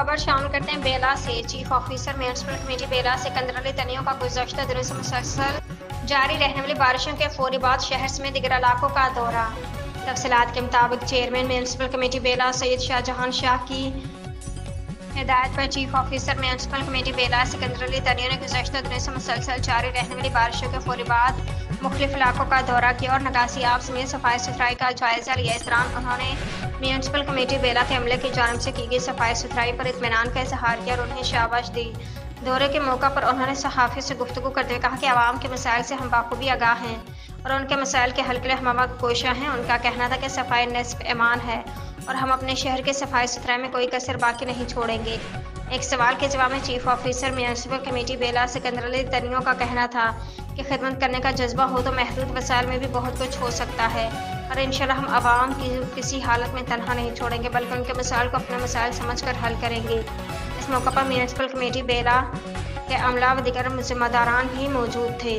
खबर शामिल करते हैं बेला से। चीफ ऑफिसर म्यूनिसिपल कमेटी बेला सिकंदर अली तनियों का गुज़श्ता दिनों से मुसलसल जारी रहने वाली बारिशों के फौरी बाद शहर समेत दीगर इलाकों का दौरा। तफसीलात के मुताबिक चेयरमैन म्यूनिसिपल कमेटी बेला सैयद शाहजहां शाह की हिदायत पर चीफ ऑफिसर म्यूनिसिपल कमेटी बेला सिकंदर अली तनियों ने गुज़श्ता दिनों से मुसलसल जारी रहने वाली बारिशों के फौरी बाद मुख्तलिफ इलाकों का दौरा किया और नगासी आब समेत सफाई सुथराई का जायजा लिया। इस दौरान उन्होंने म्यूनिसिपल कमेटी बेला के अमले की जानिब से की गई सफाई सुथराई पर इत्मीनान का इजहार किया और उन्हें शाबाश दी। दौरे के मौका पर उन्होंने सहाफ़ियों से गुफ्तगू करते हुए कहा कि आवाम के मसाइल से हम बाखूबी आगाह हैं और उनके मसाइल के हल के लिए हम वक्त कोशा हैं। उनका कहना था कि सफाई निस्फ ईमान है और हम अपने शहर के सफाई सुथराई में कोई कसर बाकी नहीं छोड़ेंगे। एक सवाल के जवाब में चीफ ऑफिसर म्यूनिसिपल कमेटी बेला सिकंदर अली तनियों का कहना था कि खिदमत करने का जज्बा हो तो महदूद वसाइल में भी बहुत कुछ हो सकता है और इंशाल्लाह हम आवाम की किसी हालत में तनहा नहीं छोड़ेंगे बल्कि उनके मसाइल को अपने मसाइल समझकर हल करेंगे। इस मौका पर म्यूनिसिपल कमेटी बेला के अमला व दीगर जिम्मेदारान भी मौजूद थे।